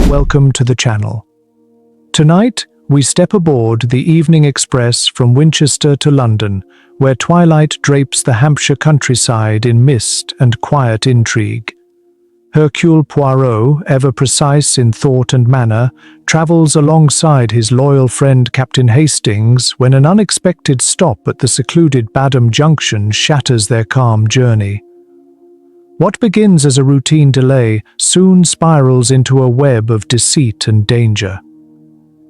welcome to the channel. Tonight, we step aboard the Evening Express from Winchester to London, where twilight drapes the Hampshire countryside in mist and quiet intrigue. Hercule Poirot, ever precise in thought and manner, travels alongside his loyal friend Captain Hastings when an unexpected stop at the secluded Badham Junction shatters their calm journey. What begins as a routine delay soon spirals into a web of deceit and danger.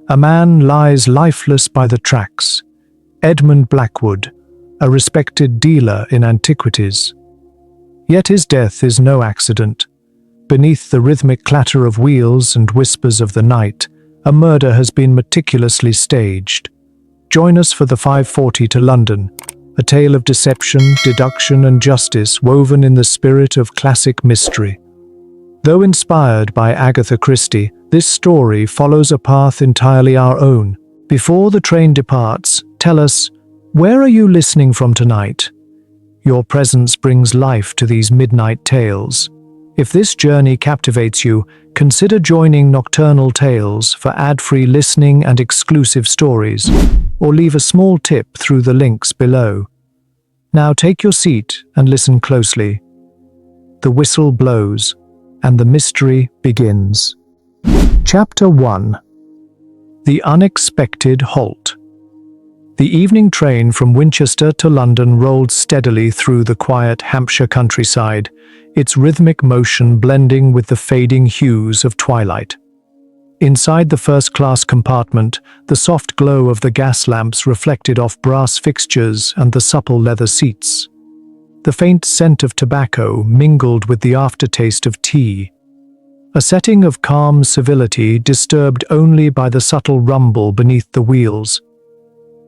A man lies lifeless by the tracks. Edmund Blackwood, a respected dealer in antiquities. Yet his death is no accident. Beneath the rhythmic clatter of wheels and whispers of the night, a murder has been meticulously staged. Join us for the 5:40 to London, a tale of deception, deduction, and justice woven in the spirit of classic mystery. Though inspired by Agatha Christie, this story follows a path entirely our own. Before the train departs, tell us, where are you listening from tonight? Your presence brings life to these midnight tales. If this journey captivates you, consider joining Nocturnal Tales for ad-free listening and exclusive stories, or leave a small tip through the links below. Now take your seat and listen closely. The whistle blows, and the mystery begins. Chapter 1. The Unexpected Halt. The evening train from Winchester to London rolled steadily through the quiet Hampshire countryside, its rhythmic motion blending with the fading hues of twilight. Inside the first-class compartment, the soft glow of the gas lamps reflected off brass fixtures and the supple leather seats. The faint scent of tobacco mingled with the aftertaste of tea. A setting of calm civility disturbed only by the subtle rumble beneath the wheels.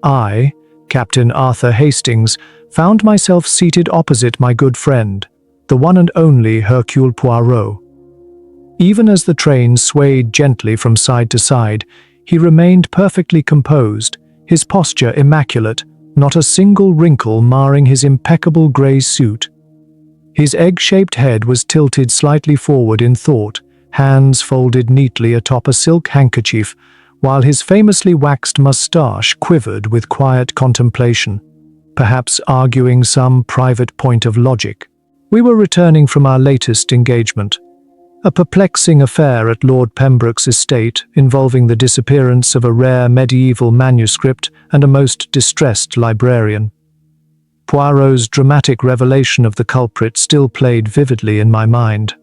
I, Captain Arthur Hastings, found myself seated opposite my good friend, the one and only Hercule Poirot. Even as the train swayed gently from side to side, he remained perfectly composed, his posture immaculate, not a single wrinkle marring his impeccable grey suit. His egg-shaped head was tilted slightly forward in thought, hands folded neatly atop a silk handkerchief, while his famously waxed moustache quivered with quiet contemplation, perhaps arguing some private point of logic. We were returning from our latest engagement, a perplexing affair at Lord Pembroke's estate involving the disappearance of a rare medieval manuscript and a most distressed librarian. Poirot's dramatic revelation of the culprit still played vividly in my mind.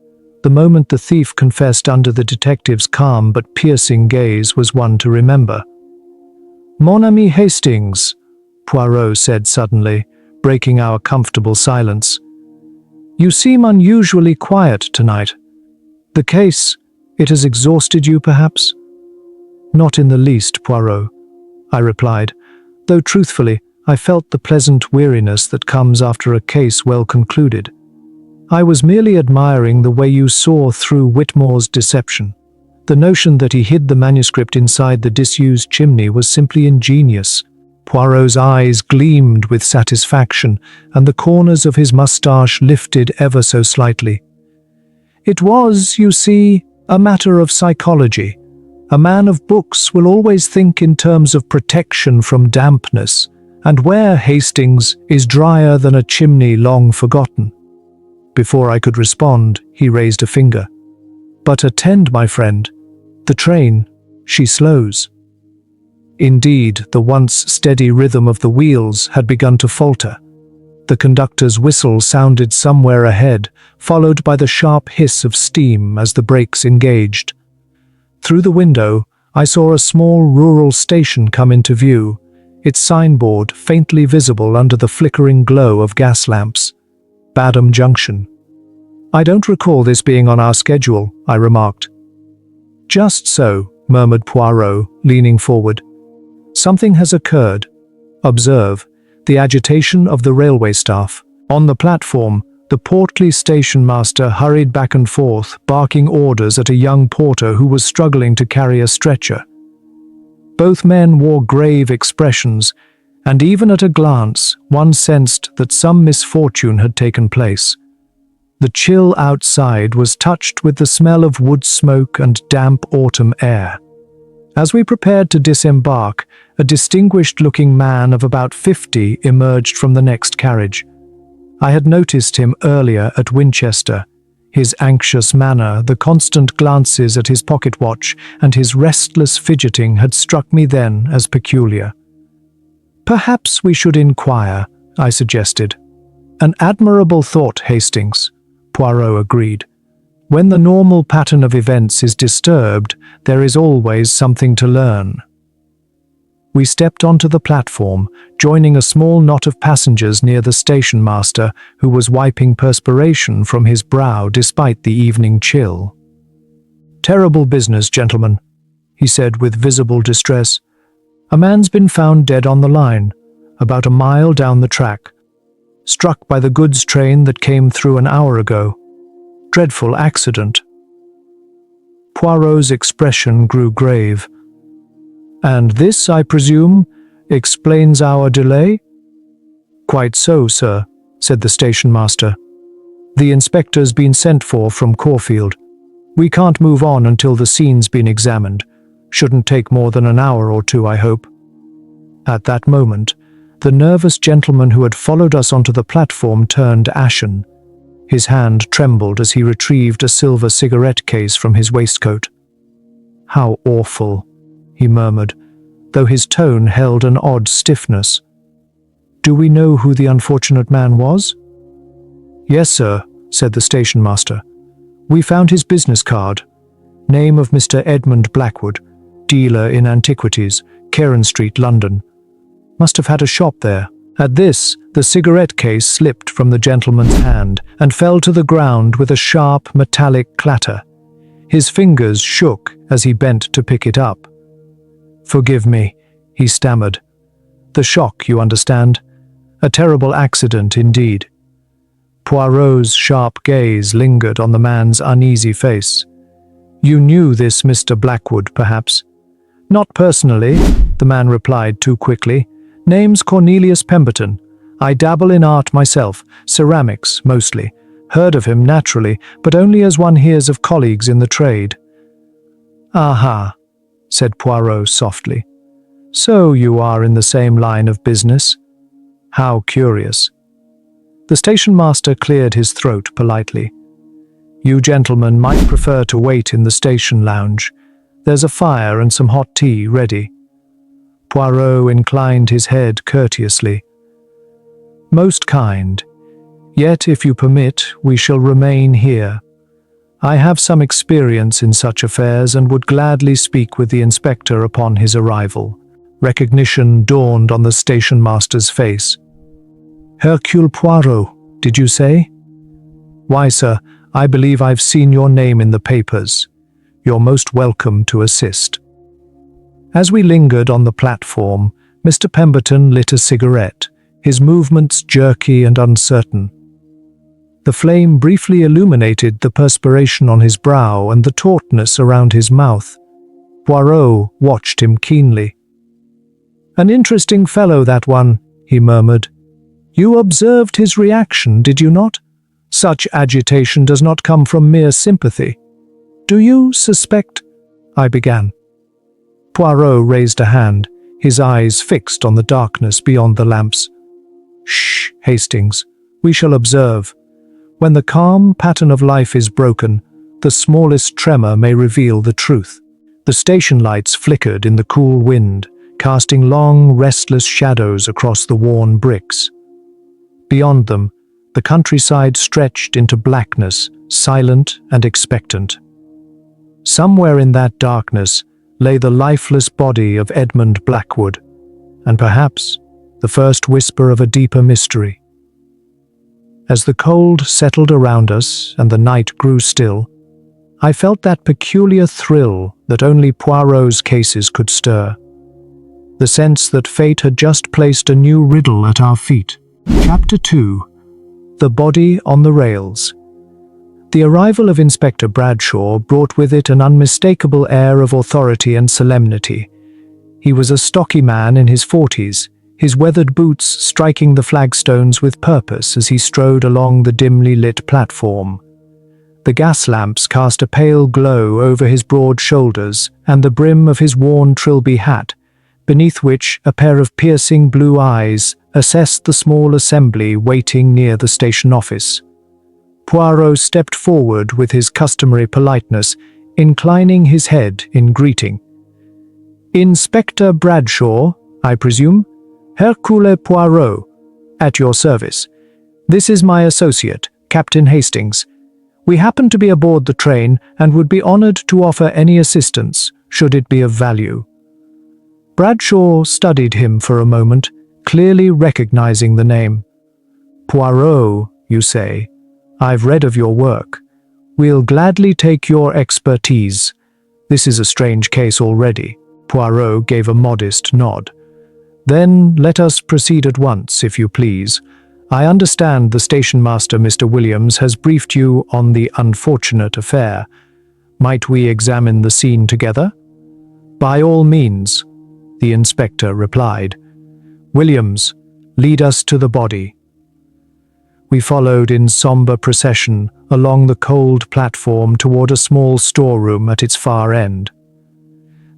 The moment the thief confessed under the detective's calm but piercing gaze was one to remember. "Mon ami Hastings," Poirot said suddenly, breaking our comfortable silence. "You seem unusually quiet tonight. The case, it has exhausted you, perhaps?" "Not in the least, Poirot," I replied, though truthfully, I felt the pleasant weariness that comes after a case well concluded. I was merely admiring the way you saw through Whitmore's deception. The notion that he hid the manuscript inside the disused chimney was simply ingenious. Poirot's eyes gleamed with satisfaction, and the corners of his moustache lifted ever so slightly. "It was, you see, a matter of psychology. A man of books will always think in terms of protection from dampness, and where, Hastings, is drier than a chimney long forgotten?" Before I could respond, he raised a finger. "But attend, my friend. The train, she slows." Indeed, the once steady rhythm of the wheels had begun to falter. The conductor's whistle sounded somewhere ahead, followed by the sharp hiss of steam as the brakes engaged. Through the window, I saw a small rural station come into view, its signboard faintly visible under the flickering glow of gas lamps. Badham Junction. "I don't recall this being on our schedule," I remarked. "Just so," murmured Poirot, leaning forward. "Something has occurred. Observe the agitation of the railway staff. On the platform, the portly station master hurried back and forth, barking orders at a young porter who was struggling to carry a stretcher. Both men wore grave expressions, and even at a glance, one sensed that some misfortune had taken place. The chill outside was touched with the smell of wood smoke and damp autumn air. As we prepared to disembark, a distinguished-looking man of about 50 emerged from the next carriage. I had noticed him earlier at Winchester. His anxious manner, the constant glances at his pocket watch, and his restless fidgeting had struck me then as peculiar. "Perhaps we should inquire," I suggested. "An admirable thought, Hastings," Poirot agreed. "When the normal pattern of events is disturbed, there is always something to learn." We stepped onto the platform, joining a small knot of passengers near the station master, who was wiping perspiration from his brow despite the evening chill. "Terrible business, gentlemen," he said with visible distress. "A man's been found dead on the line, about a mile down the track, struck by the goods train that came through an hour ago. Dreadful accident." Poirot's expression grew grave. "And this, I presume, explains our delay?" "Quite so, sir," said the station master. "The inspector's been sent for from Caulfield. We can't move on until the scene's been examined. Shouldn't take more than an hour or two, I hope." At that moment, the nervous gentleman who had followed us onto the platform turned ashen. His hand trembled as he retrieved a silver cigarette case from his waistcoat. "How awful," he murmured, though his tone held an odd stiffness. "Do we know who the unfortunate man was?" "Yes, sir," said the station master. "We found his business card. Name of Mr. Edmund Blackwood, dealer in antiquities, Cairn Street, London. Must have had a shop there." At this, the cigarette case slipped from the gentleman's hand and fell to the ground with a sharp, metallic clatter. His fingers shook as he bent to pick it up. "Forgive me," he stammered. "The shock, you understand. A terrible accident indeed." Poirot's sharp gaze lingered on the man's uneasy face. "You knew this Mr. Blackwood, perhaps?" "Not personally," the man replied too quickly. "Name's Cornelius Pemberton. I dabble in art myself, ceramics mostly. Heard of him, naturally, but only as one hears of colleagues in the trade." "Aha," said Poirot softly. "So you are in the same line of business? How curious." The station master cleared his throat politely. "You gentlemen might prefer to wait in the station lounge. There's a fire and some hot tea ready." Poirot inclined his head courteously. "Most kind. Yet, if you permit, we shall remain here. I have some experience in such affairs and would gladly speak with the inspector upon his arrival." Recognition dawned on the station master's face. "Hercule Poirot, did you say? Why, sir, I believe I've seen your name in the papers. You're most welcome to assist." As we lingered on the platform, Mr. Pemberton lit a cigarette, his movements jerky and uncertain. The flame briefly illuminated the perspiration on his brow and the tautness around his mouth. Poirot watched him keenly. "An interesting fellow, that one," he murmured. "You observed his reaction, did you not? Such agitation does not come from mere sympathy. Do you suspect—" I began. Poirot raised a hand, his eyes fixed on the darkness beyond the lamps. "Shh, Hastings. We shall observe. When the calm pattern of life is broken, the smallest tremor may reveal the truth." The station lights flickered in the cool wind, casting long, restless shadows across the worn bricks. Beyond them, the countryside stretched into blackness, silent and expectant. Somewhere in that darkness lay the lifeless body of Edmund Blackwood, and perhaps the first whisper of a deeper mystery. As the cold settled around us and the night grew still, I felt that peculiar thrill that only Poirot's cases could stir. The sense that fate had just placed a new riddle at our feet. Chapter 2. The Body on the Rails. The arrival of Inspector Bradshaw brought with it an unmistakable air of authority and solemnity. He was a stocky man in his 40s, his weathered boots striking the flagstones with purpose as he strode along the dimly lit platform. The gas lamps cast a pale glow over his broad shoulders and the brim of his worn trilby hat, beneath which a pair of piercing blue eyes assessed the small assembly waiting near the station office. Poirot stepped forward with his customary politeness, inclining his head in greeting. "Inspector Bradshaw, I presume? Hercule Poirot, at your service. This is my associate, Captain Hastings. We happen to be aboard the train and would be honored to offer any assistance, should it be of value." Bradshaw studied him for a moment, clearly recognizing the name. "Poirot, you say? I've read of your work. We'll gladly take your expertise. This is a strange case already." Poirot gave a modest nod. "Then let us proceed at once, if you please. I understand the station master, Mr. Williams, has briefed you on the unfortunate affair. Might we examine the scene together?" "By all means," the inspector replied. "Williams, lead us to the body." We followed in somber procession along the cold platform toward a small storeroom at its far end.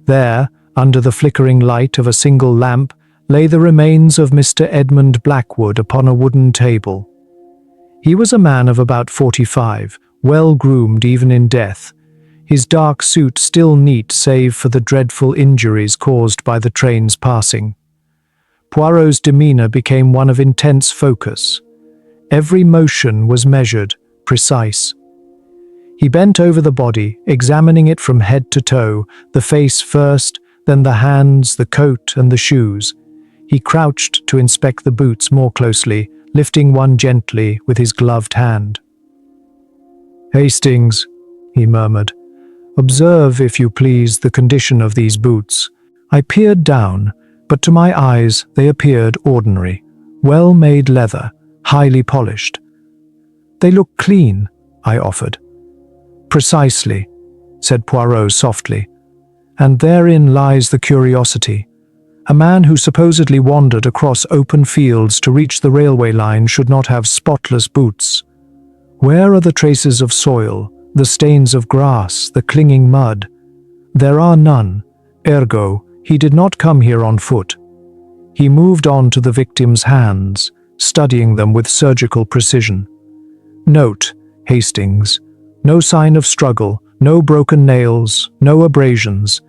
There, under the flickering light of a single lamp, lay the remains of Mr. Edmund Blackwood upon a wooden table. He was a man of about 45, well-groomed even in death, his dark suit still neat save for the dreadful injuries caused by the train's passing. Poirot's demeanor became one of intense focus. Every motion was measured, precise. He bent over the body, examining it from head to toe, the face first, then the hands, the coat, and the shoes. He crouched to inspect the boots more closely, lifting one gently with his gloved hand. "Hastings," he murmured, "observe, if you please, the condition of these boots." I peered down, but to my eyes they appeared ordinary, well-made leather, highly polished. "They look clean," I offered. "Precisely," said Poirot softly, "and therein lies the curiosity. A man who supposedly wandered across open fields to reach the railway line should not have spotless boots. Where are the traces of soil, the stains of grass, the clinging mud? There are none, ergo, he did not come here on foot." He moved on to the victim's hands, studying them with surgical precision. "Note, Hastings, no sign of struggle, no broken nails, no abrasions.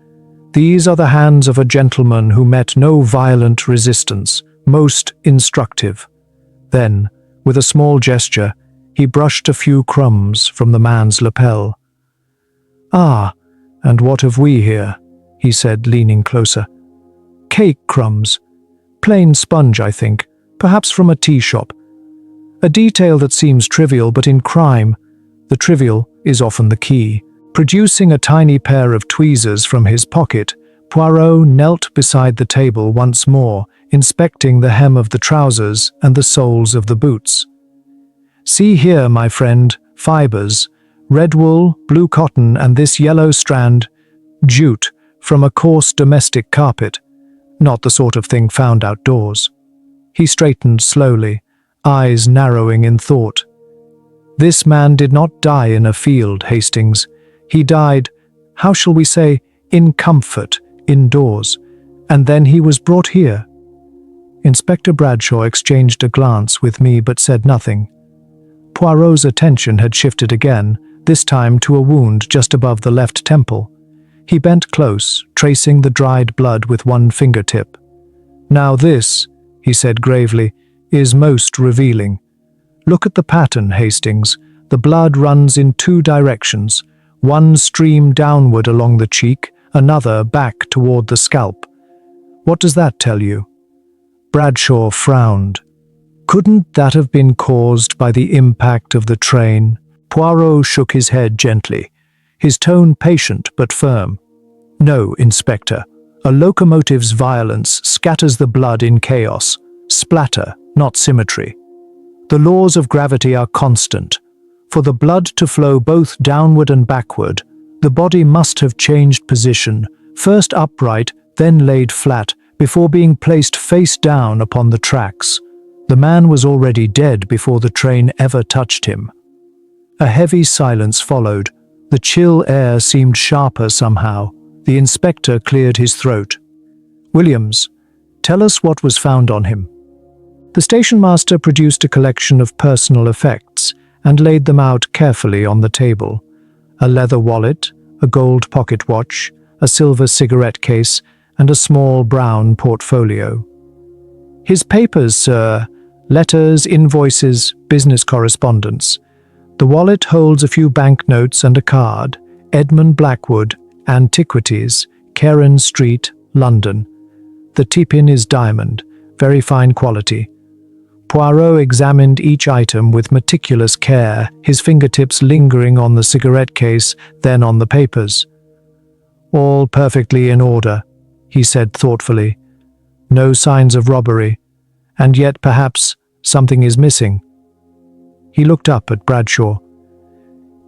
These are the hands of a gentleman who met no violent resistance, most instructive." Then, with a small gesture, he brushed a few crumbs from the man's lapel. "Ah, and what have we here?" he said, leaning closer. "Cake crumbs. Plain sponge, I think, perhaps from a tea shop. A detail that seems trivial, but in crime, the trivial is often the key." Producing a tiny pair of tweezers from his pocket, Poirot knelt beside the table once more, inspecting the hem of the trousers and the soles of the boots. "See here, my friend, fibers, red wool, blue cotton, and this yellow strand, jute, from a coarse domestic carpet, not the sort of thing found outdoors." He straightened slowly, eyes narrowing in thought. "This man did not die in a field, Hastings. He died, how shall we say, in comfort, indoors, and then he was brought here." Inspector Bradshaw exchanged a glance with me but said nothing. Poirot's attention had shifted again, this time to a wound just above the left temple. He bent close, tracing the dried blood with one fingertip. "Now this," he said gravely, "is most revealing. Look at the pattern, Hastings. The blood runs in two directions, one stream downward along the cheek, another back toward the scalp. What does that tell you?" Bradshaw frowned. "Couldn't that have been caused by the impact of the train?" Poirot shook his head gently, his tone patient but firm. "No, Inspector. A locomotive's violence scatters the blood in chaos. Splatter, not symmetry. The laws of gravity are constant. For the blood to flow both downward and backward, the body must have changed position, first upright, then laid flat, Before being placed face down upon the tracks, the man was already dead before the train ever touched him. A heavy silence followed. The chill air seemed sharper somehow. The inspector cleared his throat. "Williams, tell us what was found on him." The station master produced a collection of personal effects and laid them out carefully on the table. A leather wallet, a gold pocket watch, a silver cigarette case, and a small brown portfolio. "His papers, sir. Letters, invoices, business correspondence. The wallet holds a few banknotes and a card. Edmund Blackwood, Antiquities, Cairn Street, London. The tip-in is diamond, very fine quality." Poirot examined each item with meticulous care, his fingertips lingering on the cigarette case, then on the papers. "All perfectly in order," he said thoughtfully. "No signs of robbery, and yet perhaps something is missing." He looked up at Bradshaw.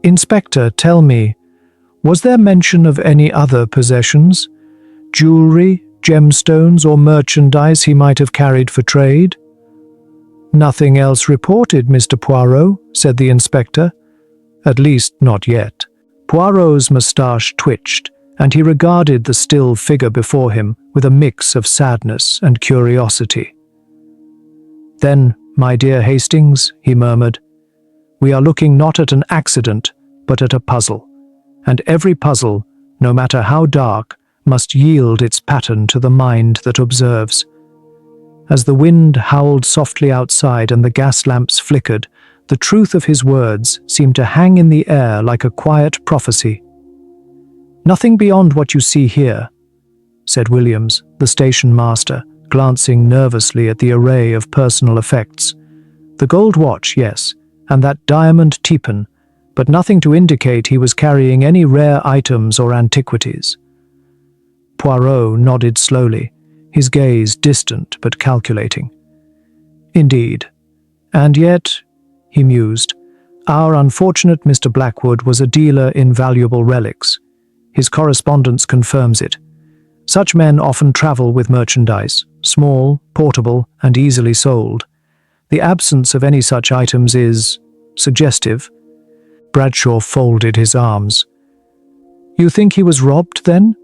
"Inspector, tell me, was there mention of any other possessions? Jewelry, gemstones, or merchandise he might have carried for trade?" "Nothing else reported, Mr. Poirot," said the inspector. "At least not yet." Poirot's moustache twitched, and he regarded the still figure before him with a mix of sadness and curiosity. "Then, my dear Hastings," he murmured, "we are looking not at an accident, but at a puzzle. And every puzzle, no matter how dark, must yield its pattern to the mind that observes." As the wind howled softly outside and the gas lamps flickered, the truth of his words seemed to hang in the air like a quiet prophecy. "Nothing beyond what you see here," said Williams, the station master, glancing nervously at the array of personal effects. "The gold watch, yes, and that diamond tip-in, but nothing to indicate he was carrying any rare items or antiquities." Poirot nodded slowly, his gaze distant but calculating. "Indeed. And yet," he mused, "our unfortunate Mr. Blackwood was a dealer in valuable relics. His correspondence confirms it. Such men often travel with merchandise, small, portable, and easily sold. The absence of any such items is suggestive." Bradshaw folded his arms. "You think he was robbed, then?"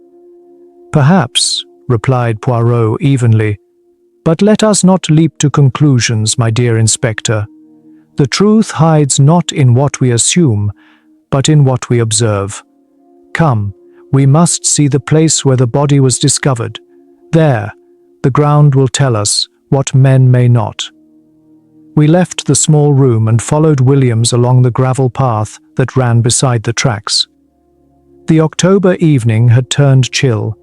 "Perhaps," replied Poirot evenly. "But let us not leap to conclusions, my dear inspector. The truth hides not in what we assume, but in what we observe. Come, we must see the place where the body was discovered. There, the ground will tell us what men may not." We left the small room and followed Williams along the gravel path that ran beside the tracks. The October evening had turned chill.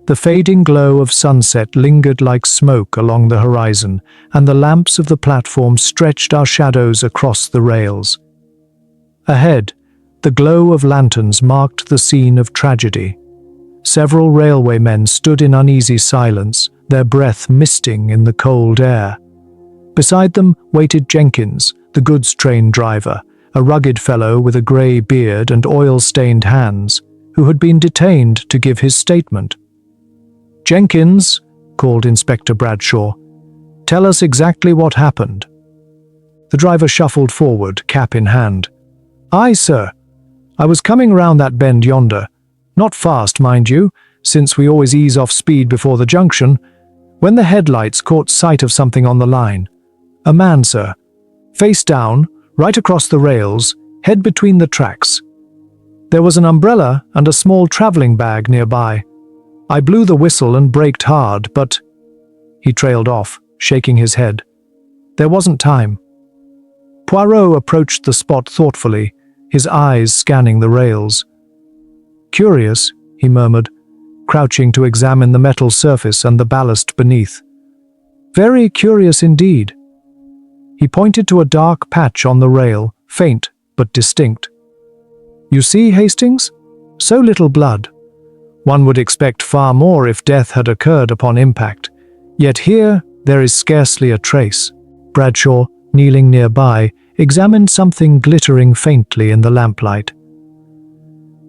The fading glow of sunset lingered like smoke along the horizon, and the lamps of the platform stretched our shadows across the rails. Ahead, the glow of lanterns marked the scene of tragedy. Several railway men stood in uneasy silence, their breath misting in the cold air. Beside them waited Jenkins, the goods train driver, a rugged fellow with a grey beard and oil-stained hands, who had been detained to give his statement. "Jenkins," called Inspector Bradshaw, "tell us exactly what happened." The driver shuffled forward, cap in hand. "Aye, sir. I was coming round that bend yonder. Not fast, mind you, since we always ease off speed before the junction, when the headlights caught sight of something on the line. A man, sir. Face down, right across the rails, head between the tracks. There was an umbrella and a small travelling bag nearby. I blew the whistle and braked hard, but—" He trailed off, shaking his head. "There wasn't time." Poirot approached the spot thoughtfully, his eyes scanning the rails. "Curious," he murmured, crouching to examine the metal surface and the ballast beneath. "Very curious indeed." He pointed to a dark patch on the rail, faint but distinct. "You see, Hastings? So little blood. One would expect far more if death had occurred upon impact. Yet here there is scarcely a trace." Bradshaw, kneeling nearby, examined something glittering faintly in the lamplight.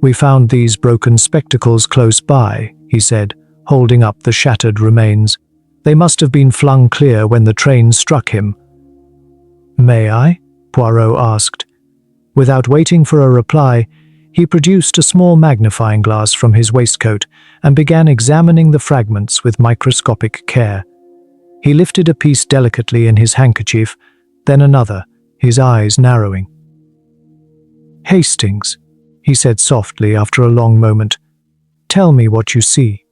"We found these broken spectacles close by," he said, holding up the shattered remains. They must have been flung clear when the train struck him. "May I?" Poirot asked. Without waiting for a reply, he produced a small magnifying glass from his waistcoat and began examining the fragments with microscopic care. He lifted a piece delicately in his handkerchief, then another, his eyes narrowing. "Hastings," he said softly after a long moment, "tell me what you see."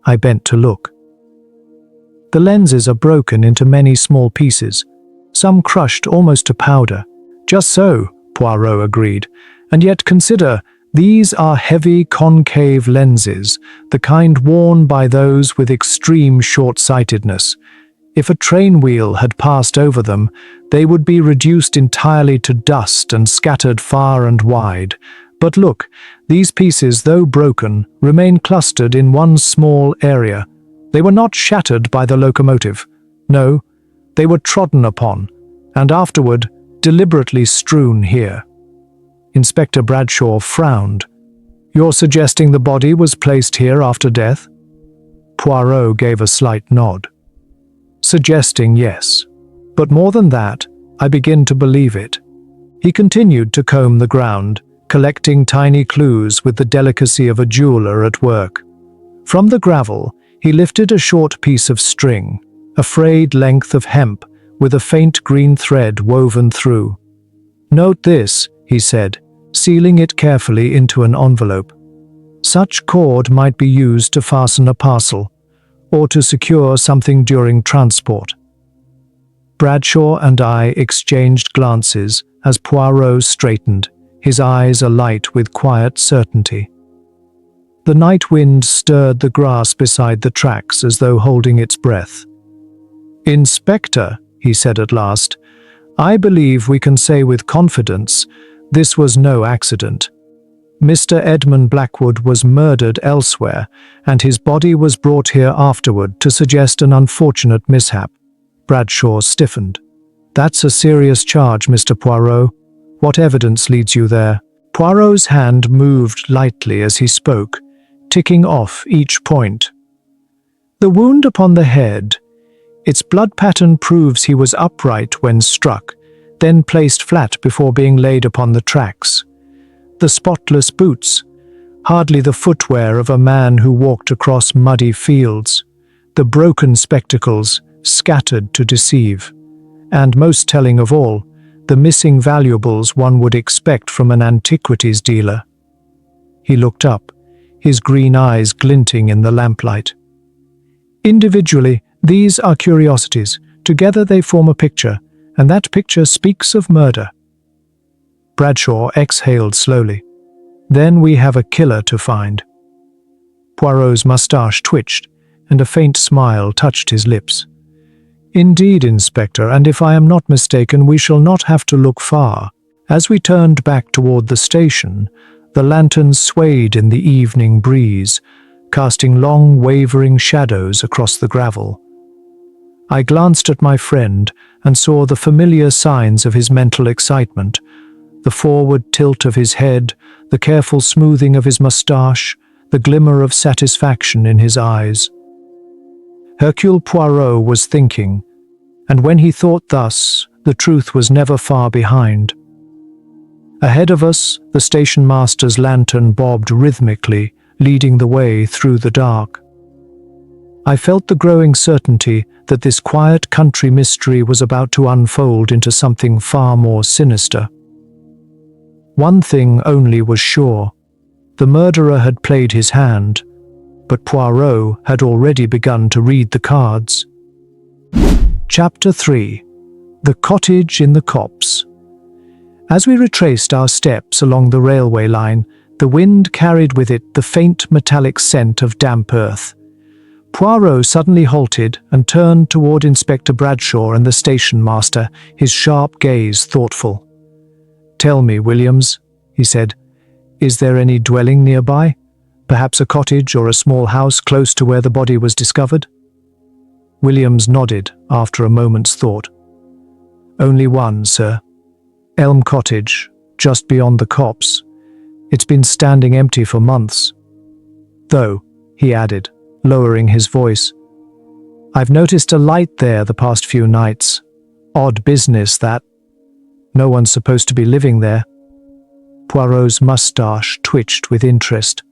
I bent to look. "The lenses are broken into many small pieces, some crushed almost to powder." "Just so," Poirot agreed. "And yet consider, these are heavy concave lenses, the kind worn by those with extreme short-sightedness. If a train wheel had passed over them, they would be reduced entirely to dust and scattered far and wide. But look, these pieces, though broken, remain clustered in one small area. They were not shattered by the locomotive. No, they were trodden upon, and afterward deliberately strewn here." Inspector Bradshaw frowned. "You're suggesting the body was placed here after death?" Poirot gave a slight nod. "Suggesting, yes. But more than that, I begin to believe it." He continued to comb the ground, collecting tiny clues with the delicacy of a jeweler at work. From the gravel, he lifted a short piece of string, a frayed length of hemp with a faint green thread woven through. "Note this," he said, sealing it carefully into an envelope. "Such cord might be used to fasten a parcel, or to secure something during transport." Bradshaw and I exchanged glances as Poirot straightened, his eyes alight with quiet certainty. The night wind stirred the grass beside the tracks as though holding its breath. "Inspector," he said at last, "I believe we can say with confidence this was no accident. Mr. Edmund Blackwood was murdered elsewhere, and his body was brought here afterward to suggest an unfortunate mishap." Bradshaw stiffened. "That's a serious charge, Mr. Poirot. What evidence leads you there?" Poirot's hand moved lightly as he spoke, ticking off each point. "The wound upon the head. Its blood pattern proves he was upright when struck, then placed flat before being laid upon the tracks. The spotless boots, hardly the footwear of a man who walked across muddy fields. The broken spectacles, scattered to deceive. And most telling of all, the missing valuables one would expect from an antiquities dealer." He looked up, his green eyes glinting in the lamplight. "Individually, these are curiosities. Together they form a picture, and that picture speaks of murder." Bradshaw exhaled slowly. "Then we have a killer to find." Poirot's moustache twitched, and a faint smile touched his lips. "Indeed, Inspector, and if I am not mistaken, we shall not have to look far." As we turned back toward the station, the lanterns swayed in the evening breeze, casting long, wavering shadows across the gravel. I glanced at my friend and saw the familiar signs of his mental excitement, the forward tilt of his head, the careful smoothing of his moustache, the glimmer of satisfaction in his eyes. Hercule Poirot was thinking, and when he thought thus, the truth was never far behind. Ahead of us, the station master's lantern bobbed rhythmically, leading the way through the dark. I felt the growing certainty that this quiet country mystery was about to unfold into something far more sinister. One thing only was sure. The murderer had played his hand, but Poirot had already begun to read the cards. Chapter 3. The Cottage in the Copse. As we retraced our steps along the railway line, the wind carried with it the faint metallic scent of damp earth. Poirot suddenly halted and turned toward Inspector Bradshaw and the station master, his sharp gaze thoughtful. "Tell me, Williams," he said, "is there any dwelling nearby? Perhaps a cottage or a small house close to where the body was discovered?" Williams nodded after a moment's thought. "Only one, sir. Elm Cottage, just beyond the copse. It's been standing empty for months. Though, he added, lowering his voice. "I've noticed a light there the past few nights. Odd business, that. No one's supposed to be living there." Poirot's moustache twitched with interest.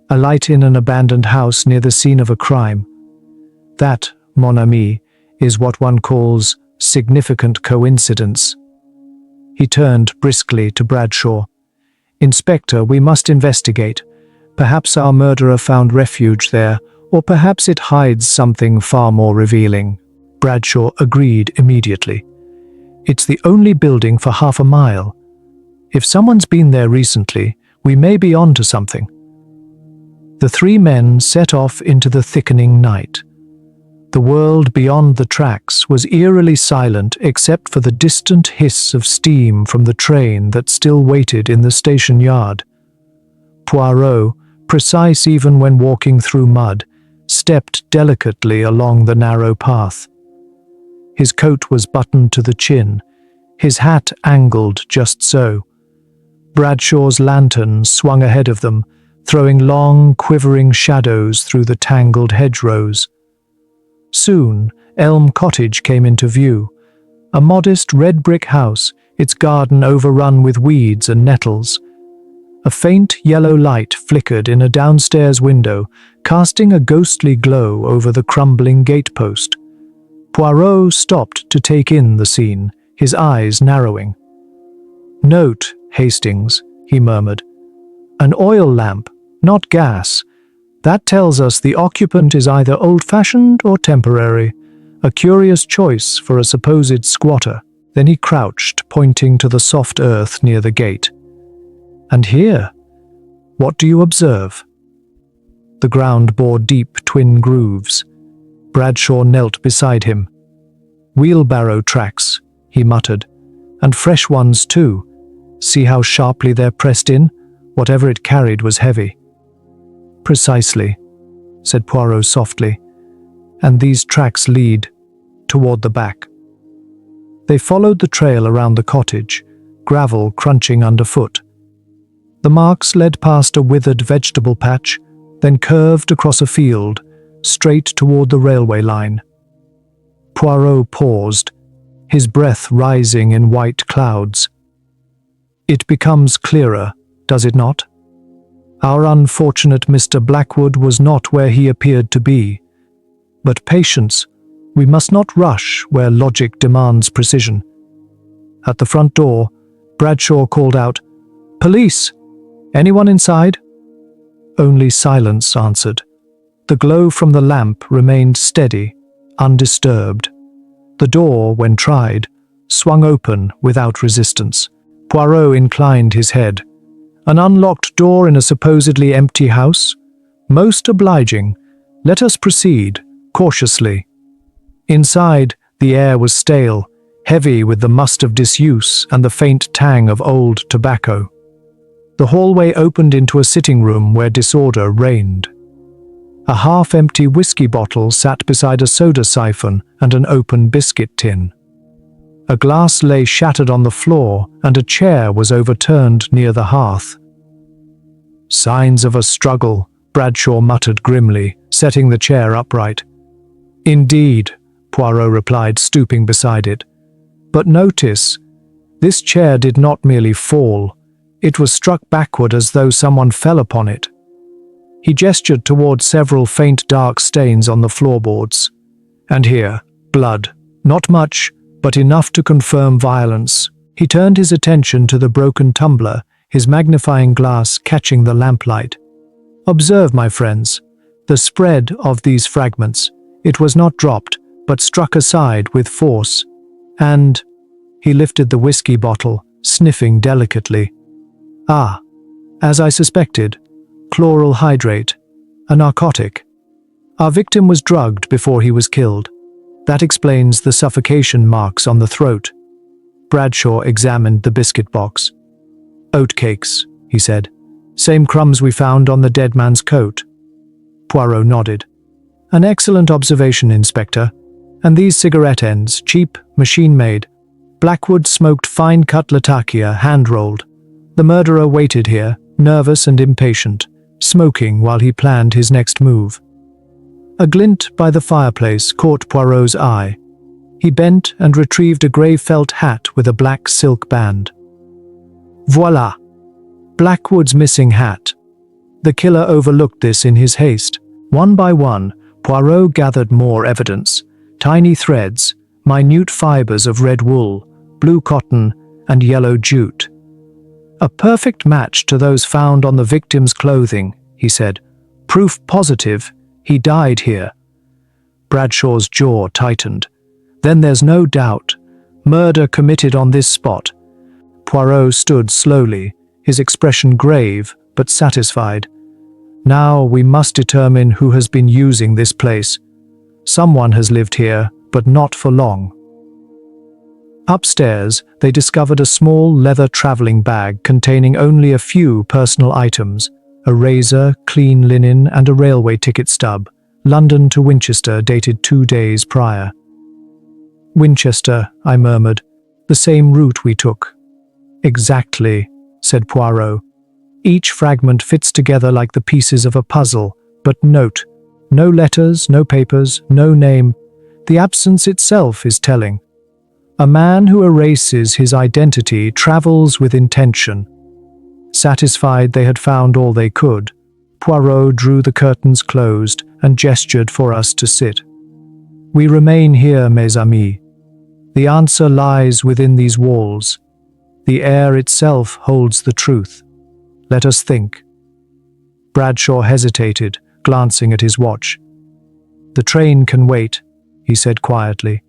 "A light in an abandoned house near the scene of a crime. That, mon ami, is what one calls significant coincidence." He turned briskly to Bradshaw. "Inspector, we must investigate. Perhaps our murderer found refuge there, or perhaps it hides something far more revealing." Bradshaw agreed immediately. "It's the only building for half a mile. If someone's been there recently, we may be on to something." The three men set off into the thickening night. The world beyond the tracks was eerily silent except for the distant hiss of steam from the train that still waited in the station yard. Poirot, precise even when walking through mud, stepped delicately along the narrow path. His coat was buttoned to the chin, his hat angled just so. Bradshaw's lantern swung ahead of them, throwing long, quivering shadows through the tangled hedgerows. Soon, Elm Cottage came into view, a modest red-brick house, its garden overrun with weeds and nettles. A faint yellow light flickered in a downstairs window, casting a ghostly glow over the crumbling gatepost. Poirot stopped to take in the scene, his eyes narrowing. "Note, Hastings," he murmured. "An oil lamp, not gas. That tells us the occupant is either old-fashioned or temporary, a curious choice for a supposed squatter." Then he crouched, pointing to the soft earth near the gate. "And here, what do you observe?" The ground bore deep twin grooves. Bradshaw knelt beside him. "Wheelbarrow tracks," he muttered, "and fresh ones too. See how sharply they're pressed in? Whatever it carried was heavy." "Precisely," said Poirot softly, "and these tracks lead toward the back." They followed the trail around the cottage, gravel crunching underfoot. The marks led past a withered vegetable patch, then curved across a field, straight toward the railway line. Poirot paused, his breath rising in white clouds. "It becomes clearer, does it not? Our unfortunate Mr. Blackwood was not where he appeared to be. But patience, we must not rush where logic demands precision." At the front door, Bradshaw called out, "Police! Anyone inside?" Only silence answered. The glow from the lamp remained steady, undisturbed. The door, when tried, swung open without resistance. Poirot inclined his head. "An unlocked door in a supposedly empty house? Most obliging. Let us proceed, cautiously." Inside, the air was stale, heavy with the must of disuse and the faint tang of old tobacco. The hallway opened into a sitting room where disorder reigned. A half-empty whiskey bottle sat beside a soda siphon and an open biscuit tin. A glass lay shattered on the floor, and a chair was overturned near the hearth. "Signs of a struggle," Bradshaw muttered grimly, setting the chair upright. "Indeed," Poirot replied, stooping beside it. "But notice, this chair did not merely fall. It was struck backward as though someone fell upon it." He gestured toward several faint dark stains on the floorboards. "And here, blood. Not much, but enough to confirm violence." He turned his attention to the broken tumbler, his magnifying glass catching the lamplight. "Observe, my friends, the spread of these fragments. It was not dropped, but struck aside with force. And—" he lifted the whiskey bottle, sniffing delicately. "Ah, as I suspected, chloral hydrate, a narcotic. Our victim was drugged before he was killed. That explains the suffocation marks on the throat." Bradshaw examined the biscuit box. "Oatcakes," he said. "Same crumbs we found on the dead man's coat." Poirot nodded. "An excellent observation, Inspector. And these cigarette ends, cheap, machine-made. Blackwood smoked fine-cut Latakia, hand-rolled. The murderer waited here, nervous and impatient, smoking while he planned his next move. A glint by the fireplace caught Poirot's eye. He bent and retrieved a grey felt hat with a black silk band. Voila! Blackwood's missing hat. The killer overlooked this in his haste. One by one, Poirot gathered more evidence. Tiny threads, minute fibers of red wool, blue cotton, and yellow jute. A perfect match to those found on the victim's clothing, he said. Proof positive, he died here. Bradshaw's jaw tightened. Then there's no doubt. Murder committed on this spot. Poirot stood slowly, his expression grave but satisfied. Now we must determine who has been using this place. Someone has lived here, but not for long. Upstairs, they discovered a small leather traveling bag containing only a few personal items: a razor, clean linen, and a railway ticket stub, London to Winchester, dated 2 days prior. Winchester, I murmured. The same route we took. Exactly, said Poirot. Each fragment fits together like the pieces of a puzzle, but note, no letters, no papers, no name. The absence itself is telling. A man who erases his identity travels with intention. Satisfied they had found all they could, Poirot drew the curtains closed and gestured for us to sit. We remain here, mes amis. The answer lies within these walls. The air itself holds the truth. Let us think. Bradshaw hesitated, glancing at his watch. The train can wait, he said quietly.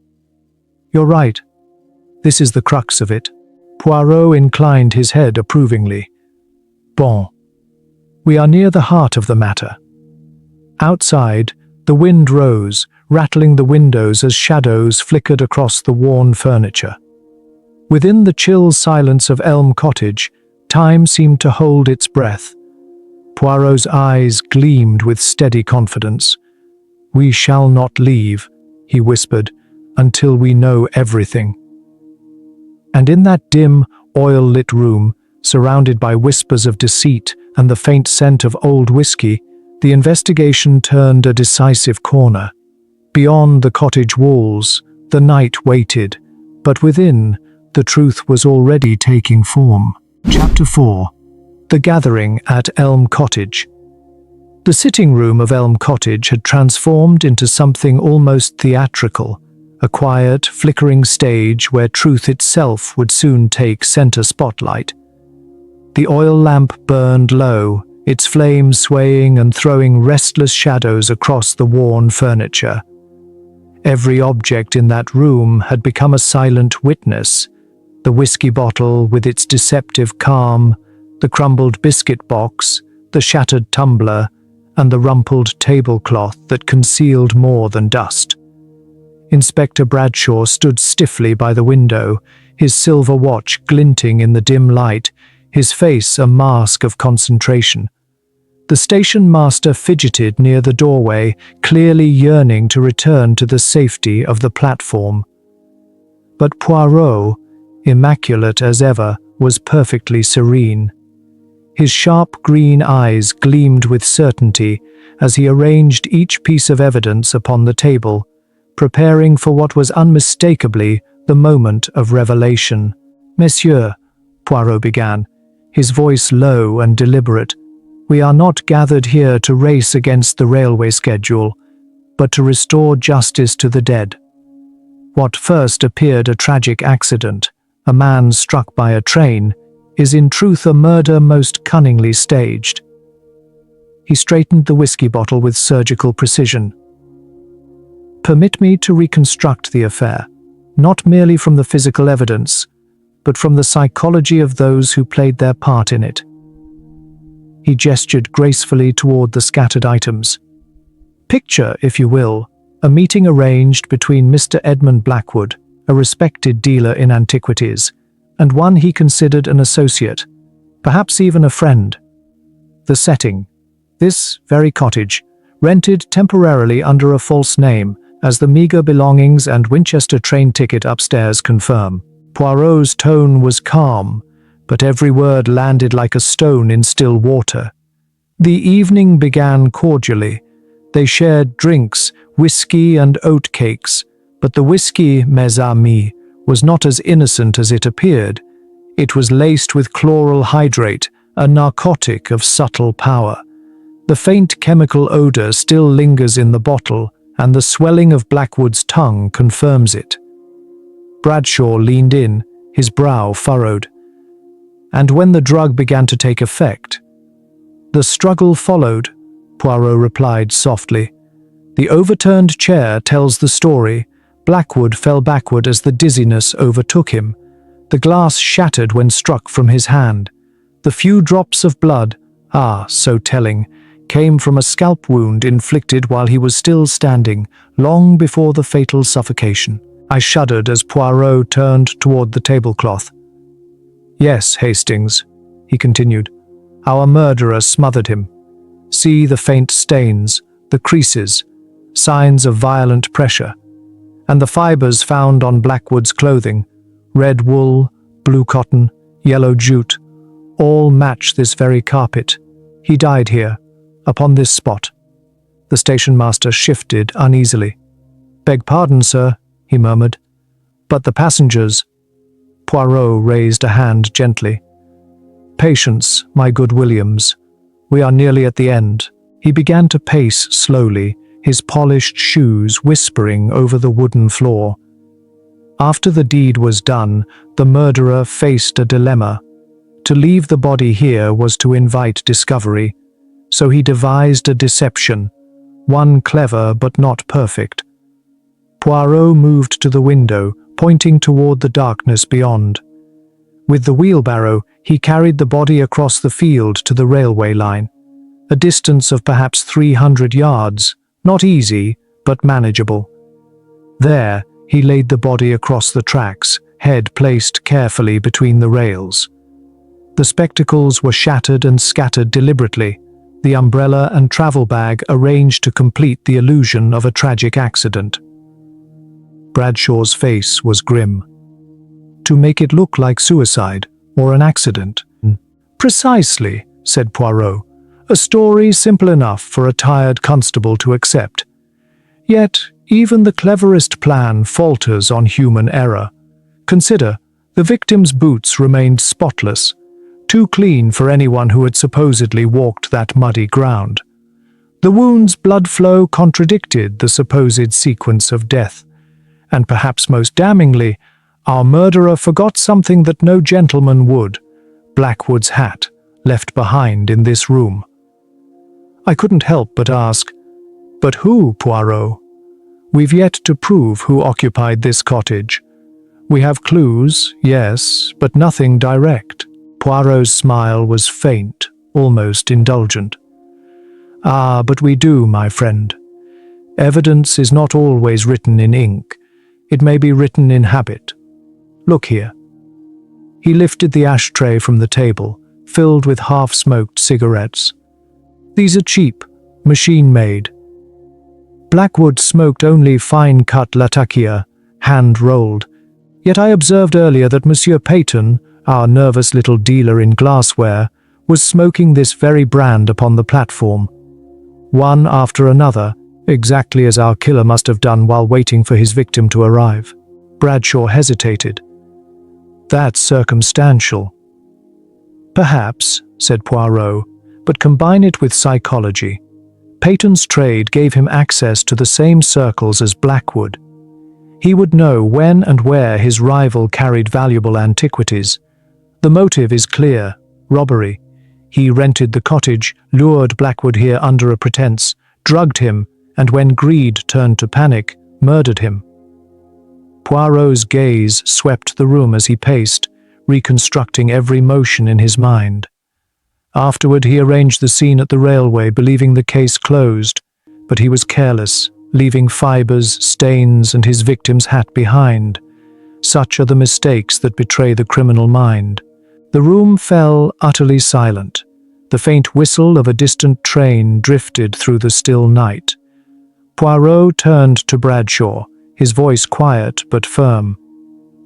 You're right. This is the crux of it. Poirot inclined his head approvingly. Bon. We are near the heart of the matter. Outside, the wind rose, rattling the windows as shadows flickered across the worn furniture. Within the chill silence of Elm Cottage, time seemed to hold its breath. Poirot's eyes gleamed with steady confidence. We shall not leave, he whispered, until we know everything. And in that dim, oil-lit room, surrounded by whispers of deceit and the faint scent of old whiskey, the investigation turned a decisive corner. Beyond the cottage walls, the night waited, but within, the truth was already taking form. Chapter 4. The Gathering at Elm Cottage. The sitting room of Elm Cottage had transformed into something almost theatrical, a quiet, flickering stage where truth itself would soon take center spotlight. The oil lamp burned low, its flames swaying and throwing restless shadows across the worn furniture. Every object in that room had become a silent witness. The whiskey bottle with its deceptive calm, the crumbled biscuit box, the shattered tumbler, and the rumpled tablecloth that concealed more than dust. Inspector Bradshaw stood stiffly by the window, his silver watch glinting in the dim light, his face a mask of concentration. The station master fidgeted near the doorway, clearly yearning to return to the safety of the platform. But Poirot, immaculate as ever, was perfectly serene. His sharp green eyes gleamed with certainty as he arranged each piece of evidence upon the table, preparing for what was unmistakably the moment of revelation. "Monsieur," Poirot began, his voice low and deliberate, "we are not gathered here to race against the railway schedule, but to restore justice to the dead. What first appeared a tragic accident, a man struck by a train, is in truth a murder most cunningly staged." He straightened the whiskey bottle with surgical precision. "Permit me to reconstruct the affair, not merely from the physical evidence, but from the psychology of those who played their part in it." He gestured gracefully toward the scattered items. "Picture, if you will, a meeting arranged between Mr. Edmund Blackwood, a respected dealer in antiquities, and one he considered an associate, perhaps even a friend. The setting: this very cottage, rented temporarily under a false name, as the meager belongings and Winchester train ticket upstairs confirm. Poirot's tone was calm, but every word landed like a stone in still water. The evening began cordially. They shared drinks, whiskey and oatcakes, but the whiskey, mes amis, was not as innocent as it appeared. It was laced with chloral hydrate, a narcotic of subtle power. The faint chemical odor still lingers in the bottle, and the swelling of Blackwood's tongue confirms it. Bradshaw leaned in, his brow furrowed. And when the drug began to take effect, the struggle followed, Poirot replied softly. The overturned chair tells the story. Blackwood fell backward as the dizziness overtook him. The glass shattered when struck from his hand. The few drops of blood, so telling, came from a scalp wound inflicted while he was still standing, long before the fatal suffocation. I shuddered as Poirot turned toward the tablecloth. Yes, Hastings, he continued, our murderer smothered him. See the faint stains, the creases, signs of violent pressure, and the fibers found on Blackwood's clothing, red wool, blue cotton, yellow jute, all match this very carpet. He died here, upon this spot. The station master shifted uneasily. Beg pardon, sir, he murmured. But the passengers. Poirot raised a hand gently. Patience, my good Williams. We are nearly at the end. He began to pace slowly, his polished shoes whispering over the wooden floor. After the deed was done, the murderer faced a dilemma. To leave the body here was to invite discovery, so he devised a deception, one clever but not perfect. Poirot moved to the window, pointing toward the darkness beyond. With the wheelbarrow, he carried the body across the field to the railway line, a distance of perhaps 300 yards, not easy, but manageable. There, he laid the body across the tracks, head placed carefully between the rails. The spectacles were shattered and scattered deliberately, the umbrella and travel bag arranged to complete the illusion of a tragic accident. Bradshaw's face was grim. To make it look like suicide or an accident. Precisely, said Poirot. A story simple enough for a tired constable to accept. Yet, even the cleverest plan falters on human error. Consider, the victim's boots remained spotless, too clean for anyone who had supposedly walked that muddy ground. The wound's blood flow contradicted the supposed sequence of death. And perhaps most damningly, our murderer forgot something that no gentleman would, Blackwood's hat, left behind in this room. I couldn't help but ask, but who, Poirot? We've yet to prove who occupied this cottage. We have clues, yes, but nothing direct. Poirot's smile was faint, almost indulgent. But we do, my friend. Evidence is not always written in ink. It may be written in habit. Look here. He lifted the ashtray from the table, filled with half-smoked cigarettes. These are cheap, machine-made. Blackwood smoked only fine-cut Latakia, hand-rolled. Yet I observed earlier that Monsieur Peyton, our nervous little dealer in glassware, was smoking this very brand upon the platform. One after another, exactly as our killer must have done while waiting for his victim to arrive. Bradshaw hesitated. That's circumstantial. Perhaps, said Poirot, but combine it with psychology. Peyton's trade gave him access to the same circles as Blackwood. He would know when and where his rival carried valuable antiquities. The motive is clear, robbery. He rented the cottage, lured Blackwood here under a pretense, drugged him, and when greed turned to panic, murdered him. Poirot's gaze swept the room as he paced, reconstructing every motion in his mind. Afterward he arranged the scene at the railway, believing the case closed, but he was careless, leaving fibers, stains, and his victim's hat behind. Such are the mistakes that betray the criminal mind. The room fell utterly silent. The faint whistle of a distant train drifted through the still night. Poirot turned to Bradshaw, his voice quiet but firm.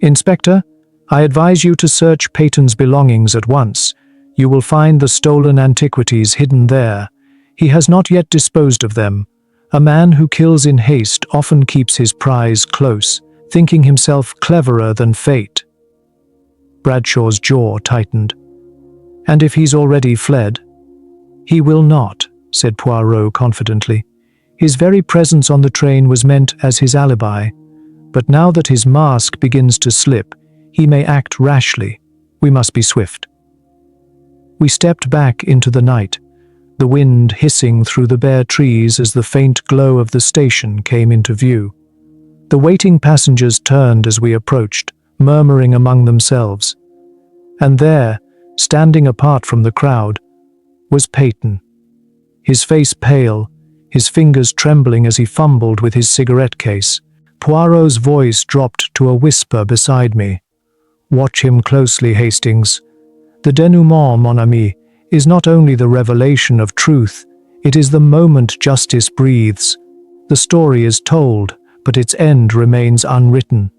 Inspector, I advise you to search Peyton's belongings at once. You will find the stolen antiquities hidden there. He has not yet disposed of them. A man who kills in haste often keeps his prize close, thinking himself cleverer than fate." Bradshaw's jaw tightened. "And if he's already fled?" "He will not," said Poirot confidently. "His very presence on the train was meant as his alibi. But now that his mask begins to slip, he may act rashly. We must be swift." We stepped back into the night, the wind hissing through the bare trees as the faint glow of the station came into view. The waiting passengers turned as we approached, murmuring among themselves. And there, standing apart from the crowd, was Peyton. His face pale, his fingers trembling as he fumbled with his cigarette case. Poirot's voice dropped to a whisper beside me. "Watch him closely, Hastings. The denouement, mon ami, is not only the revelation of truth, it is the moment justice breathes. The story is told, but its end remains unwritten."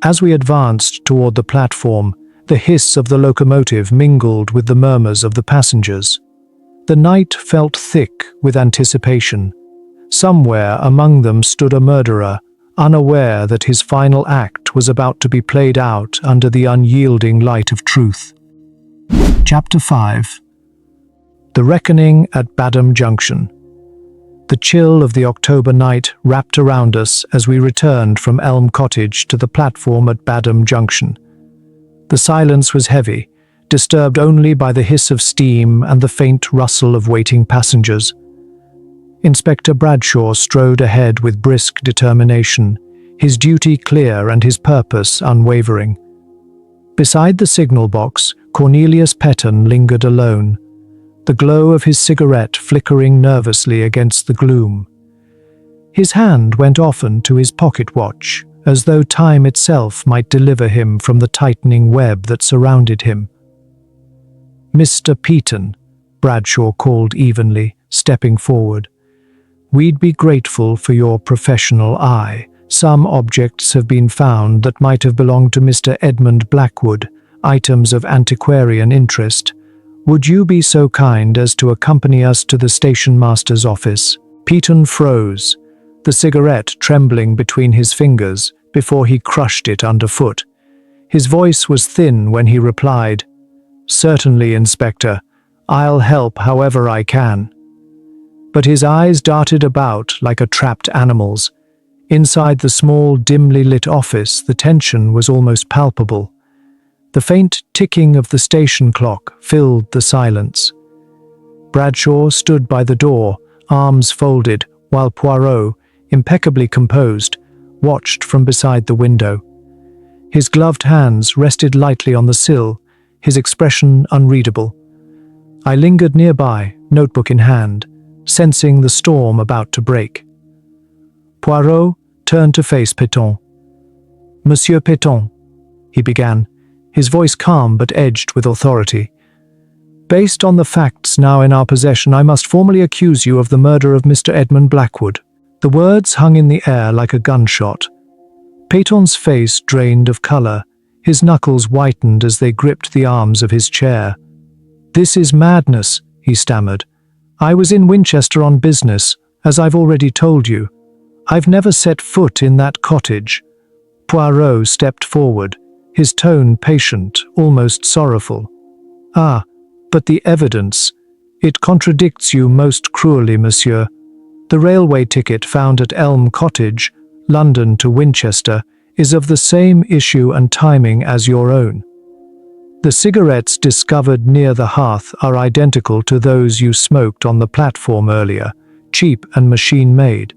As we advanced toward the platform, the hiss of the locomotive mingled with the murmurs of the passengers. The night felt thick with anticipation. Somewhere among them stood a murderer, unaware that his final act was about to be played out under the unyielding light of truth. Chapter 5. The Reckoning at Badham Junction. The chill of the October night wrapped around us as we returned from Elm Cottage to the platform at Badham Junction. The silence was heavy, disturbed only by the hiss of steam and the faint rustle of waiting passengers. Inspector Bradshaw strode ahead with brisk determination, his duty clear and his purpose unwavering. Beside the signal box, Cornelius Petton lingered alone, the glow of his cigarette flickering nervously against the gloom. His hand went often to his pocket watch, as though time itself might deliver him from the tightening web that surrounded him. "Mr. Petton," Bradshaw called evenly, stepping forward. "We'd be grateful for your professional eye. Some objects have been found that might have belonged to Mr. Edmund Blackwood, items of antiquarian interest. Would you be so kind as to accompany us to the station master's office?" Petton froze, the cigarette trembling between his fingers before he crushed it underfoot. His voice was thin when he replied, "Certainly, Inspector. I'll help however I can." But his eyes darted about like a trapped animal's. Inside the small, dimly lit office, the tension was almost palpable. The faint ticking of the station clock filled the silence. Bradshaw stood by the door, arms folded, while Poirot, impeccably composed, watched from beside the window. His gloved hands rested lightly on the sill, his expression unreadable. I lingered nearby, notebook in hand, sensing the storm about to break. Poirot turned to face Petton. "Monsieur Petton," he began, his voice calm but edged with authority. "Based on the facts now in our possession, I must formally accuse you of the murder of Mr. Edmund Blackwood." The words hung in the air like a gunshot. Petton's face drained of color, his knuckles whitened as they gripped the arms of his chair. "This is madness," he stammered. "I was in Winchester on business, as I've already told you. I've never set foot in that cottage." Poirot stepped forward, his tone patient, almost sorrowful. "Ah, but the evidence. It contradicts you most cruelly, monsieur. The railway ticket found at Elm Cottage, London to Winchester, is of the same issue and timing as your own. The cigarettes discovered near the hearth are identical to those you smoked on the platform earlier, cheap and machine-made,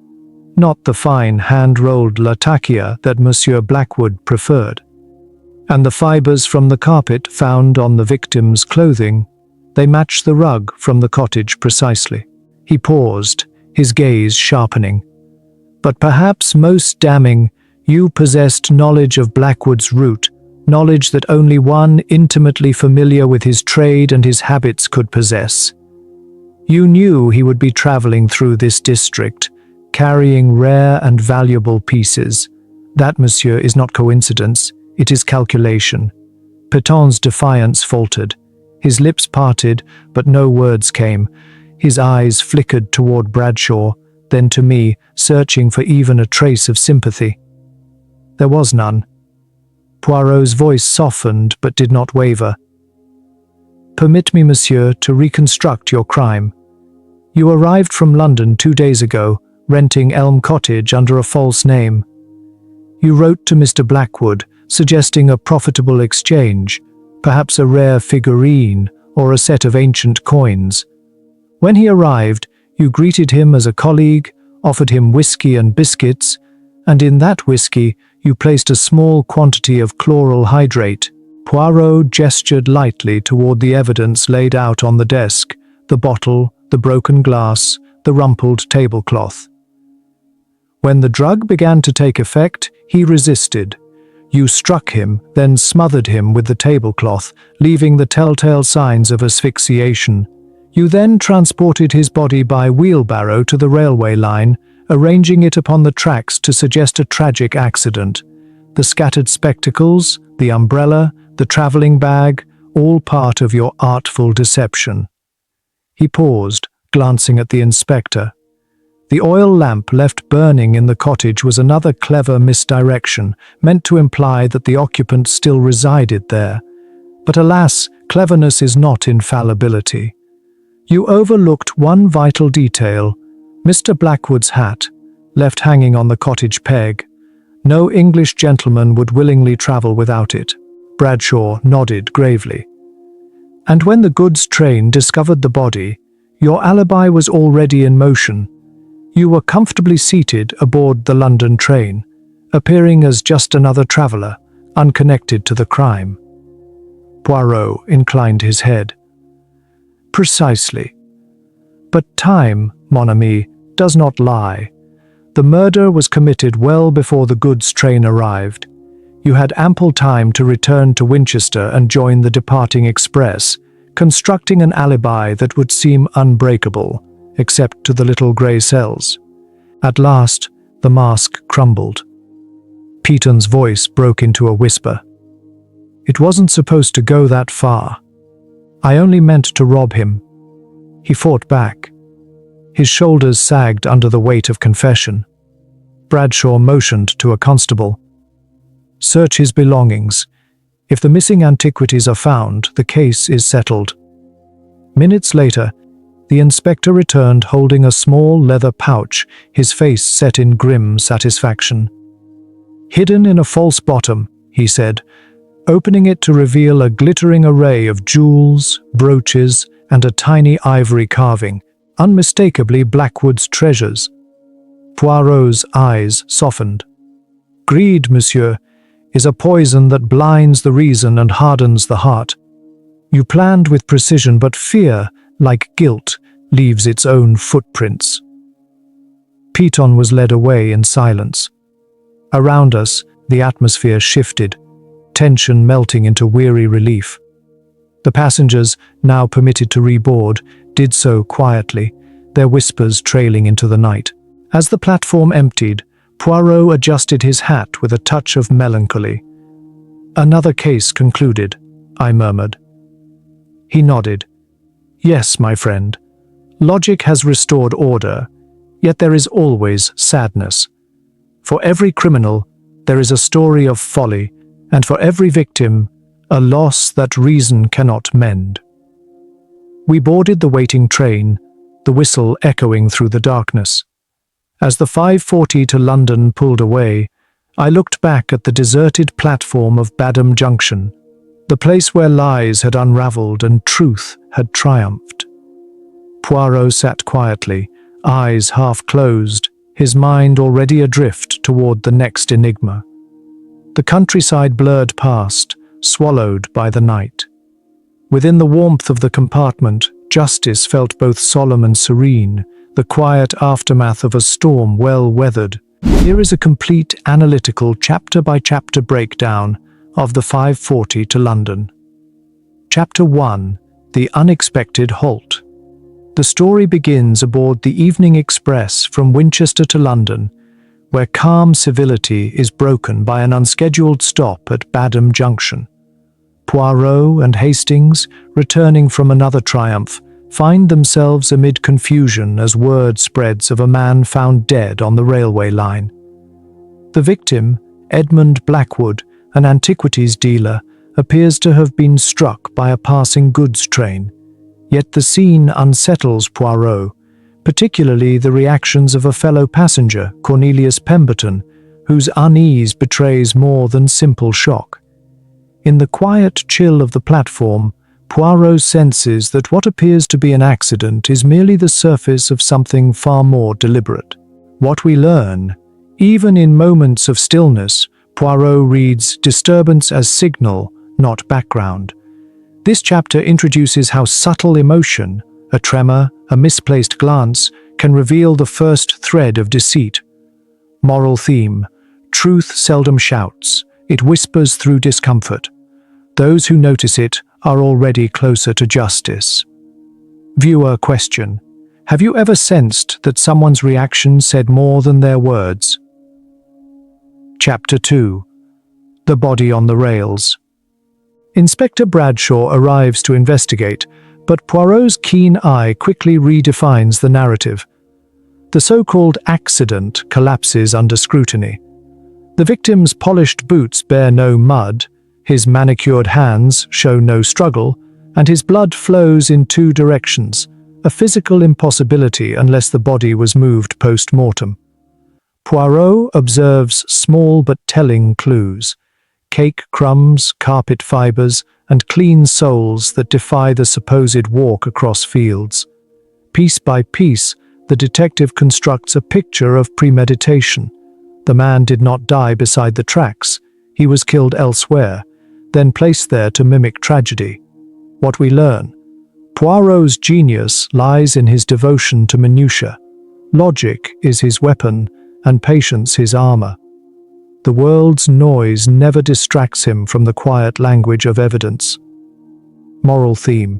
not the fine hand-rolled Latakia that Monsieur Blackwood preferred. And the fibers from the carpet found on the victim's clothing, they match the rug from the cottage precisely." He paused, his gaze sharpening. "But perhaps most damning, you possessed knowledge of Blackwood's route, knowledge that only one intimately familiar with his trade and his habits could possess. You knew he would be traveling through this district, carrying rare and valuable pieces. That, monsieur, is not coincidence, it is calculation." Petton's defiance faltered. His lips parted, but no words came. His eyes flickered toward Bradshaw, then to me, searching for even a trace of sympathy. There was none. Poirot's voice softened but did not waver. "Permit me, monsieur, to reconstruct your crime. You arrived from London 2 days ago, renting Elm Cottage under a false name. You wrote to Mr. Blackwood, suggesting a profitable exchange, perhaps a rare figurine or a set of ancient coins. When he arrived, you greeted him as a colleague, offered him whiskey and biscuits, and in that whiskey you placed a small quantity of chloral hydrate." Poirot gestured lightly toward the evidence laid out on the desk, the bottle, the broken glass, the rumpled tablecloth. "When the drug began to take effect, he resisted. You struck him, then smothered him with the tablecloth, leaving the telltale signs of asphyxiation. You then transported his body by wheelbarrow to the railway line, arranging it upon the tracks to suggest a tragic accident. The scattered spectacles, the umbrella, the travelling bag, all part of your artful deception." He paused, glancing at the inspector. The oil lamp left burning in the cottage was another clever misdirection, meant to imply that the occupant still resided there. But alas, cleverness is not infallibility. You overlooked one vital detail: Mr. Blackwood's hat, left hanging on the cottage peg. No English gentleman would willingly travel without it. Bradshaw nodded gravely. "And when the goods train discovered the body, your alibi was already in motion. You were comfortably seated aboard the London train, appearing as just another traveller, unconnected to the crime." Poirot inclined his head. "Precisely. But time, mon ami, does not lie. The murder was committed well before the goods train arrived. You had ample time to return to Winchester and join the departing express, constructing an alibi that would seem unbreakable, except to the little grey cells. At last, the mask crumbled." Peaton's voice broke into a whisper. "It wasn't supposed to go that far. I only meant to rob him." He fought back. His shoulders sagged under the weight of confession. Bradshaw motioned to a constable. "Search his belongings. If the missing antiquities are found, the case is settled." Minutes later, the inspector returned holding a small leather pouch, his face set in grim satisfaction. "Hidden in a false bottom," he said, opening it to reveal a glittering array of jewels, brooches, and a tiny ivory carving, unmistakably Blackwood's treasures. Poirot's eyes softened. "Greed, monsieur, is a poison that blinds the reason and hardens the heart. You planned with precision, but fear, like guilt, leaves its own footprints." Peaton was led away in silence. Around us, the atmosphere shifted, tension melting into weary relief. The passengers, now permitted to reboard, did so quietly, their whispers trailing into the night. As the platform emptied, Poirot adjusted his hat with a touch of melancholy. "Another case concluded," I murmured. He nodded. "Yes, my friend. Logic has restored order, yet there is always sadness. For every criminal, there is a story of folly, and for every victim, a loss that reason cannot mend." We boarded the waiting train, the whistle echoing through the darkness. As the 5:40 to London pulled away, I looked back at the deserted platform of Badham Junction, the place where lies had unravelled and truth had triumphed. Poirot sat quietly, eyes half closed, his mind already adrift toward the next enigma. The countryside blurred past, swallowed by the night. Within the warmth of the compartment, justice felt both solemn and serene, the quiet aftermath of a storm well weathered. Here is a complete analytical chapter-by-chapter breakdown of the 5:40 to London. Chapter 1. The Unexpected Halt. The story begins aboard the Evening Express from Winchester to London, where calm civility is broken by an unscheduled stop at Badham Junction. Poirot and Hastings, returning from another triumph, find themselves amid confusion as word spreads of a man found dead on the railway line. The victim, Edmund Blackwood, an antiquities dealer, appears to have been struck by a passing goods train. Yet the scene unsettles Poirot, particularly the reactions of a fellow passenger, Cornelius Pemberton, whose unease betrays more than simple shock. In the quiet chill of the platform, Poirot senses that what appears to be an accident is merely the surface of something far more deliberate. What we learn, even in moments of stillness, Poirot reads disturbance as signal, not background. This chapter introduces how subtle emotion, a tremor, a misplaced glance, can reveal the first thread of deceit. Moral theme: truth seldom shouts, it whispers through discomfort. Those who notice it are already closer to justice. Viewer question: have you ever sensed that someone's reaction said more than their words? Chapter 2: The Body on the Rails. Inspector Bradshaw arrives to investigate, but Poirot's keen eye quickly redefines the narrative. The so-called accident collapses under scrutiny. The victim's polished boots bear no mud, his manicured hands show no struggle, and his blood flows in two directions, a physical impossibility unless the body was moved post-mortem. Poirot observes small but telling clues: cake crumbs, carpet fibers, and clean soles that defy the supposed walk across fields. Piece by piece, the detective constructs a picture of premeditation. The man did not die beside the tracks. He was killed elsewhere, then placed there to mimic tragedy. What we learn: Poirot's genius lies in his devotion to minutiae. Logic is his weapon, and patience his armor. The world's noise never distracts him from the quiet language of evidence. Moral theme: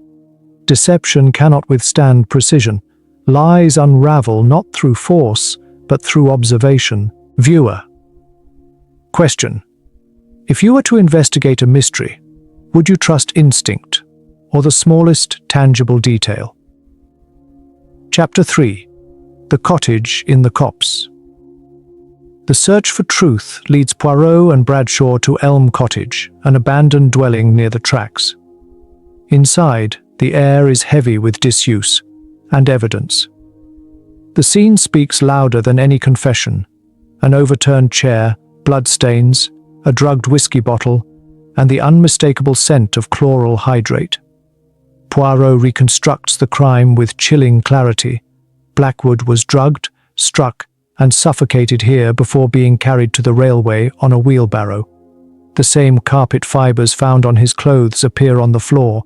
deception cannot withstand precision. Lies unravel not through force, but through observation. Viewer question: if you were to investigate a mystery, would you trust instinct or the smallest tangible detail? Chapter 3: The Cottage in the Copse. The search for truth leads Poirot and Bradshaw to Elm Cottage, an abandoned dwelling near the tracks. Inside, the air is heavy with disuse and evidence. The scene speaks louder than any confession: an overturned chair, bloodstains, a drugged whiskey bottle, and the unmistakable scent of chloral hydrate. Poirot reconstructs the crime with chilling clarity. Blackwood was drugged, struck, and suffocated here before being carried to the railway on a wheelbarrow. The same carpet fibers found on his clothes appear on the floor,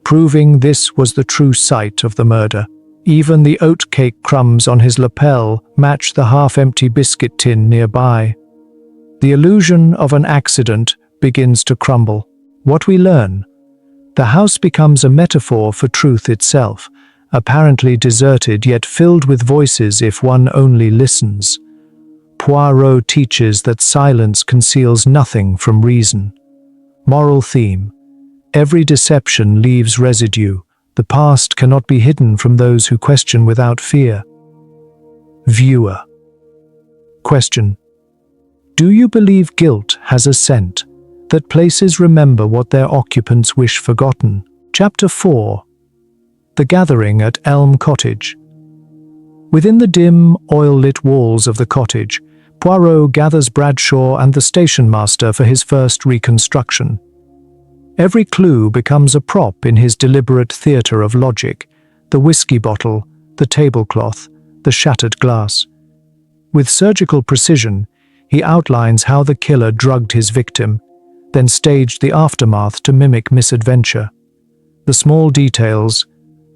proving this was the true site of the murder. Even the oatcake crumbs on his lapel match the half-empty biscuit tin nearby. The illusion of an accident begins to crumble. What we learn: the house becomes a metaphor for truth itself, apparently deserted yet filled with voices if one only listens. Poirot teaches that silence conceals nothing from reason. Moral theme: every deception leaves residue. The past cannot be hidden from those who question without fear. Viewer question: do you believe guilt has a scent, that places remember what their occupants wish forgotten? Chapter 4: The Gathering at Elm Cottage. Within the dim, oil-lit walls of the cottage, Poirot gathers Bradshaw and the station master for his first reconstruction. Every clue becomes a prop in his deliberate theatre of logic: the whiskey bottle, the tablecloth, the shattered glass. With surgical precision, he outlines how the killer drugged his victim, then staged the aftermath to mimic misadventure. The small details,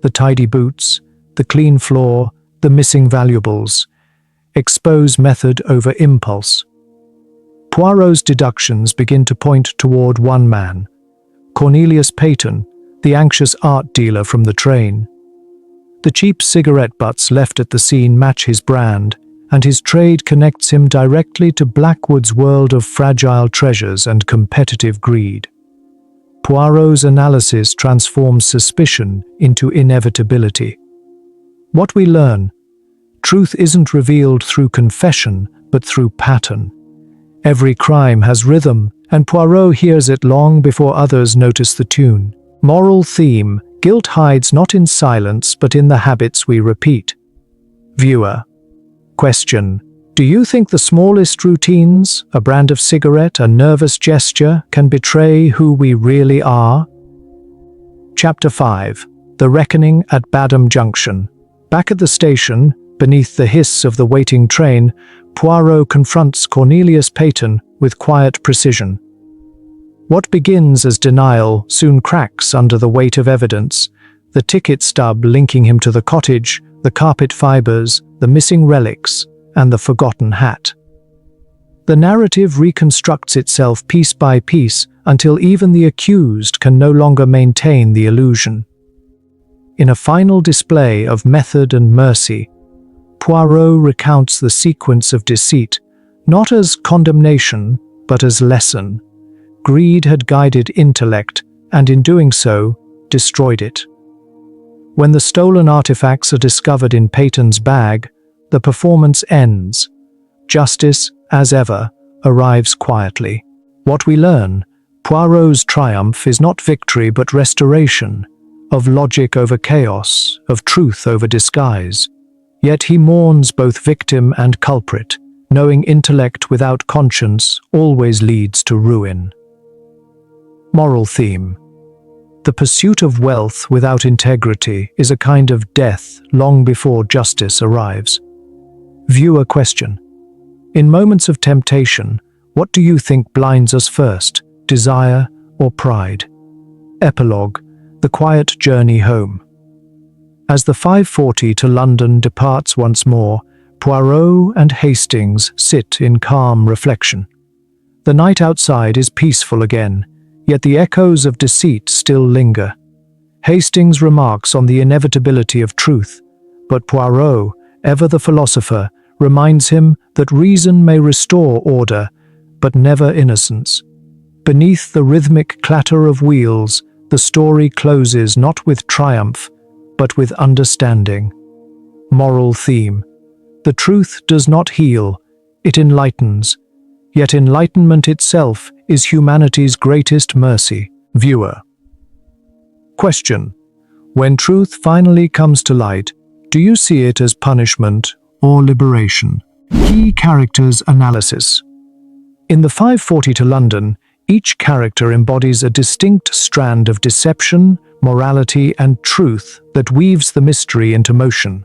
the tidy boots, the clean floor, the missing valuables, expose method over impulse. Poirot's deductions begin to point toward one man: Cornelius Peyton, the anxious art dealer from the train. The cheap cigarette butts left at the scene match his brand, and his trade connects him directly to Blackwood's world of fragile treasures and competitive greed. Poirot's analysis transforms suspicion into inevitability. What we learn: truth isn't revealed through confession, but through pattern. Every crime has rhythm, and Poirot hears it long before others notice the tune. Moral theme: guilt hides not in silence, but in the habits we repeat. Viewer. Question: do you think the smallest routines, a brand of cigarette, a nervous gesture, can betray who we really are? Chapter 5. The Reckoning at Badham Junction. Back at the station, beneath the hiss of the waiting train, Poirot confronts Cornelius Peyton with quiet precision. What begins as denial soon cracks under the weight of evidence: the ticket stub linking him to the cottage, the carpet fibers, the missing relics, and the forgotten hat. The narrative reconstructs itself piece by piece until even the accused can no longer maintain the illusion. In a final display of method and mercy, Poirot recounts the sequence of deceit, not as condemnation, but as lesson. Greed had guided intellect, and in doing so, destroyed it. When the stolen artifacts are discovered in Peyton's bag, the performance ends. Justice, as ever, arrives quietly. What we learn: Poirot's triumph is not victory but restoration, of logic over chaos, of truth over disguise. Yet he mourns both victim and culprit, knowing intellect without conscience always leads to ruin. Moral theme: the pursuit of wealth without integrity is a kind of death long before justice arrives. Viewer question: in moments of temptation, what do you think blinds us first, desire or pride? Epilogue: the quiet journey home. As the 5:40 to London departs once more, Poirot and Hastings sit in calm reflection. The night outside is peaceful again, yet the echoes of deceit still linger. Hastings remarks on the inevitability of truth, but Poirot, ever the philosopher, reminds him that reason may restore order, but never innocence. Beneath the rhythmic clatter of wheels, the story closes not with triumph, but with understanding. Moral theme: the truth does not heal, it enlightens. Yet enlightenment itself is humanity's greatest mercy. Viewer. Question: when truth finally comes to light, do you see it as punishment or liberation? Key characters analysis. In the 5:40 to London, each character embodies a distinct strand of deception, morality, and truth that weaves the mystery into motion.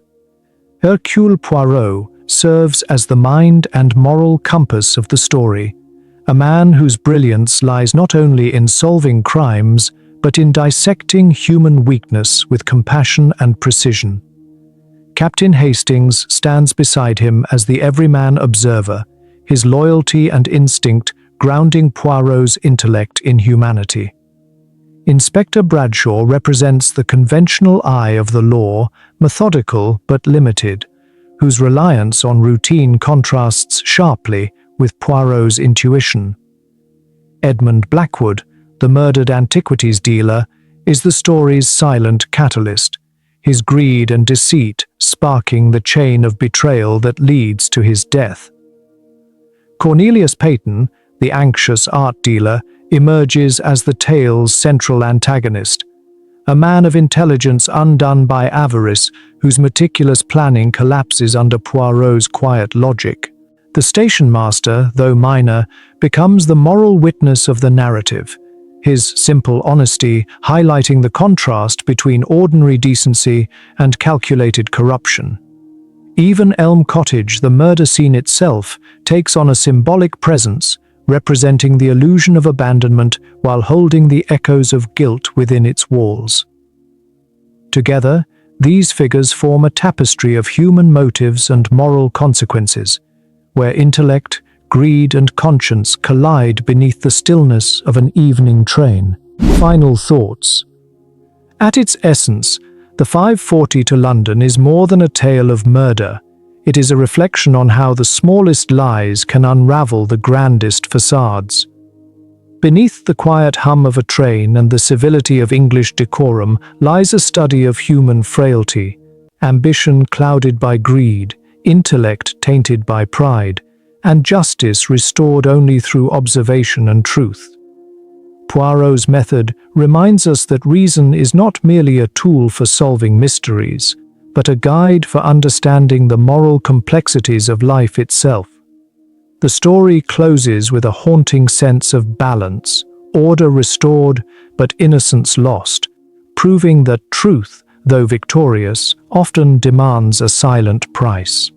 Hercule Poirot serves as the mind and moral compass of the story, a man whose brilliance lies not only in solving crimes, but in dissecting human weakness with compassion and precision. Captain Hastings stands beside him as the everyman observer, his loyalty and instinct grounding Poirot's intellect in humanity. Inspector Bradshaw represents the conventional eye of the law, methodical but limited, whose reliance on routine contrasts sharply with Poirot's intuition. Edmund Blackwood, the murdered antiquities dealer, is the story's silent catalyst, his greed and deceit sparking the chain of betrayal that leads to his death. Cornelius Peyton, the anxious art dealer, emerges as the tale's central antagonist, a man of intelligence undone by avarice whose meticulous planning collapses under Poirot's quiet logic. The station master, though minor, becomes the moral witness of the narrative, his simple honesty highlighting the contrast between ordinary decency and calculated corruption. Even Elm Cottage, the murder scene itself, takes on a symbolic presence, representing the illusion of abandonment while holding the echoes of guilt within its walls. Together, these figures form a tapestry of human motives and moral consequences, where intellect, greed, and conscience collide beneath the stillness of an evening train. Final thoughts. At its essence, the 5:40 to London is more than a tale of murder. It is a reflection on how the smallest lies can unravel the grandest facades. Beneath the quiet hum of a train and the civility of English decorum lies a study of human frailty, ambition clouded by greed, intellect tainted by pride, and justice restored only through observation and truth. Poirot's method reminds us that reason is not merely a tool for solving mysteries, but a guide for understanding the moral complexities of life itself. The story closes with a haunting sense of balance, order restored, but innocence lost, proving that truth, though victorious, often demands a silent price.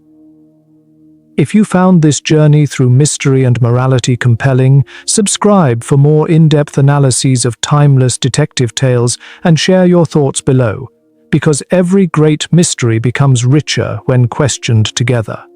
If you found this journey through mystery and morality compelling, subscribe for more in-depth analyses of timeless detective tales and share your thoughts below, because every great mystery becomes richer when questioned together.